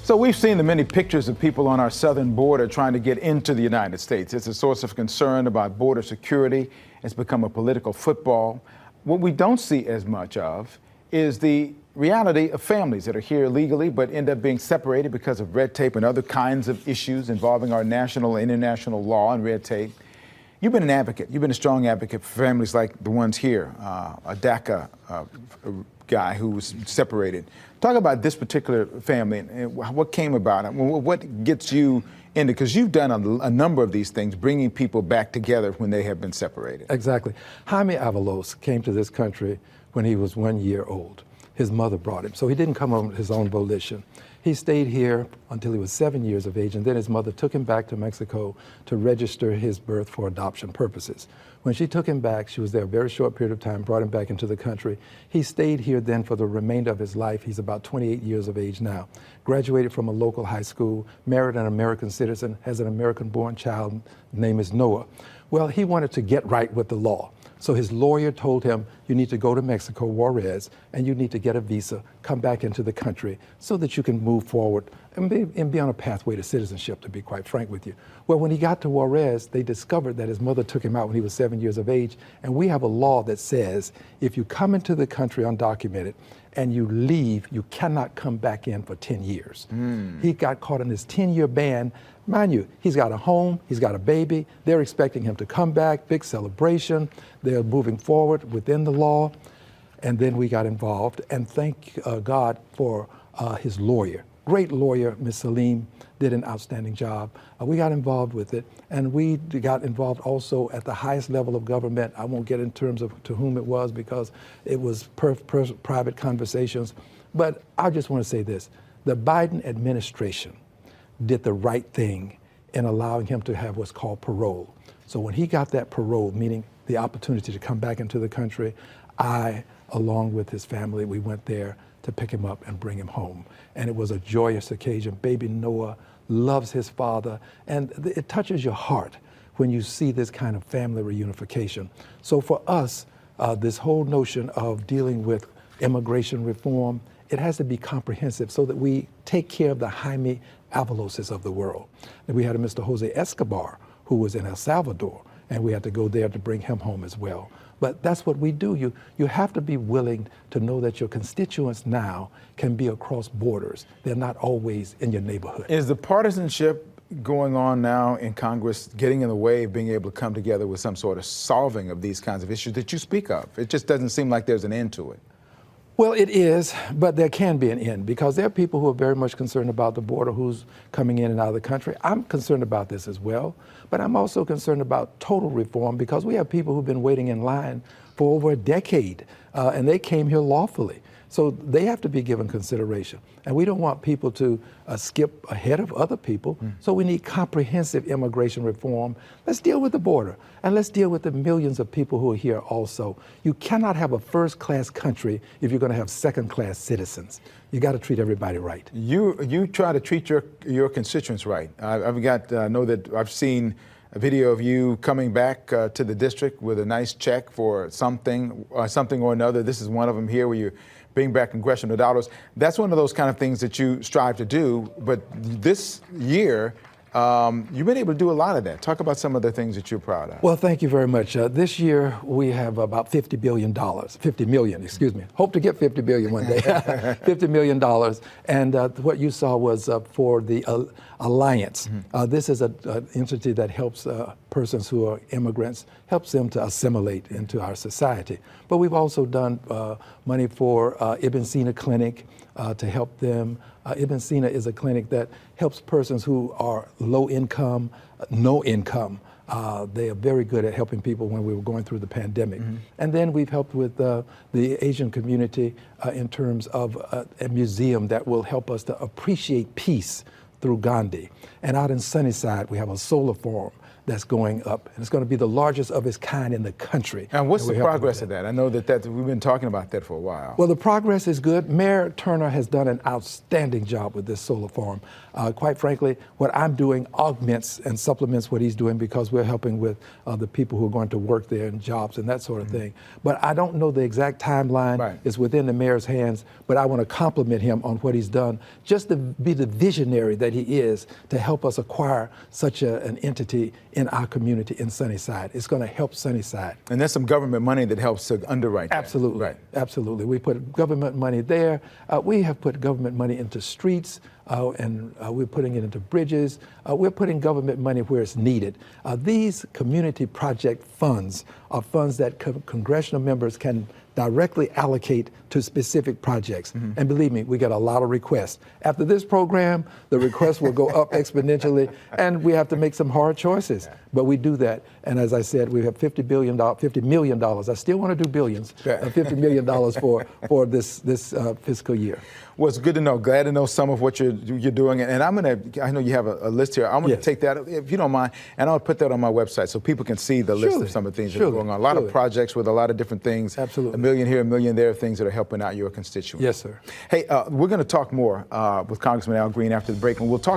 So we've seen the many pictures of people on our southern border trying to get into the United States. It's a source of concern about border security. It's become a political football. What we don't see as much of is the reality of families that are here illegally but end up being separated because of red tape and other kinds of issues involving our national and international law and red tape. You've been an advocate. You've been a strong advocate for families like the ones here, a DACA guy who was separated. Talk about this particular family and what came about it. What gets you into, because you've done a number of these things, bringing people back together when they have been separated. Exactly. Jaime Avalos came to this country when he was 1 year old. His mother brought him, so he didn't come on his own volition. He stayed here until he was 7 years of age, and then his mother took him back to Mexico to register his birth for adoption purposes. When she took him back, she was there a very short period of time, brought him back into the country. He stayed here then for the remainder of his life. He's about 28 years of age now. Graduated from a local high school, married an American citizen, has an American-born child, his name is Noah. Well, he wanted to get right with the law. So his lawyer told him, you need to go to Mexico, Juarez, and you need to get a visa, come back into the country so that you can move forward and be on a pathway to citizenship, to be quite frank with you. Well, when he got to Juarez, they discovered that his mother took him out when he was 7 years of age, and we have a law that says if you come into the country undocumented and you leave, you cannot come back in for 10 years. He got caught in this 10-year ban. Mind you, he's got a home, he's got a baby, they're expecting him to come back, big celebration, they're moving forward within the law, and then we got involved, and thank God for his lawyer. Great lawyer, Ms. Salim, did an outstanding job. We got involved with it, and we got involved also at the highest level of government. I won't get in terms of to whom it was because it was private conversations, but I just want to say this. The Biden administration did the right thing in allowing him to have what's called parole. So when he got that parole, meaning the opportunity to come back into the country, I, along with his family, we went there to pick him up and bring him home. And it was a joyous occasion. Baby Noah loves his father, and it touches your heart when you see this kind of family reunification. So for us, this whole notion of dealing with immigration reform, it has to be comprehensive so that we take care of the Jaime Avaloses of the world. And we had a Mr. Jose Escobar who was in El Salvador, and we had to go there to bring him home as well. But that's what we do. You have to be willing to know that your constituents now can be across borders. They're not always in your neighborhood. Is the partisanship going on now in Congress getting in the way of being able to come together with some sort of solving of these kinds of issues that you speak of? It just doesn't seem like there's an end to it. Well, it is, but there can be an end because there are people who are very much concerned about the border, who's coming in and out of the country. I'm concerned about this as well, but I'm also concerned about total reform because we have people who've been waiting in line for over a decade, and they came here lawfully. So they have to be given consideration. And we don't want people to skip ahead of other people. So we need comprehensive immigration reform. Let's deal with the border, and let's deal with the millions of people who are here also. You cannot have a first-class country if you're going to have second-class citizens. You got to treat everybody right. You try to treat your constituents right. Know that I've seen a video of you coming back to the district with a nice check for something or another. This is one of them here where you bring back congressional dollars. That's one of those kind of things that you strive to do. But this year, you've been able to do a lot of that. Talk about some of the things that you're proud of. Well, thank you very much. This year, we have about $50 million, excuse me. Hope to get $50 billion one day. $50 million. And what you saw was for the Alliance. This is an entity that helps persons who are immigrants, helps them to assimilate into our society. But we've also done money for Ibn Sina Clinic to help them. Ibn Sina is a clinic that helps persons who are low income, no income. They are very good at helping people when we were going through the pandemic. And then we've helped with the Asian community in terms of a museum that will help us to appreciate peace through Gandhi. And out in Sunnyside, we have a solar farm that's going up. And it's going to be the largest of its kind in the country. And what's the progress of that? I know that we've been talking about that for a while. Well, the progress is good. Mayor Turner has done an outstanding job with this solar farm. Quite frankly, what I'm doing augments and supplements what he's doing because we're helping with the people who are going to work there and jobs and that sort of thing. But I don't know the exact timeline. Right. It's within the mayor's hands, but I want to compliment him on what he's done, just to be the visionary that he is to help us acquire such an entity in our community in Sunnyside. It's going to help Sunnyside. And there's some government money that helps to underwrite that. Absolutely. Right. Absolutely. We put government money there. We have put government money into streets, and we're putting it into bridges. We're putting government money where it's needed. These community project funds are funds that congressional members can directly allocate to specific projects. And believe me, we get a lot of requests. After this program, the requests will go up exponentially, and we have to make some hard choices. But we do that. And as I said, we have $50 million. I still want to do billions. $50 million for this fiscal year. Well, it's good to know. Glad to know some of what you're doing. And I know you have a list here. I'm going to take that, if you don't mind, and I'll put that on my website so people can see the list of some of the things that are going on. A lot of projects with a lot of different things. Absolutely. A million here, a million there, things that are helping out your constituents. Yes, sir. Hey, we're going to talk more with Congressman Al Green after the break, and we'll talk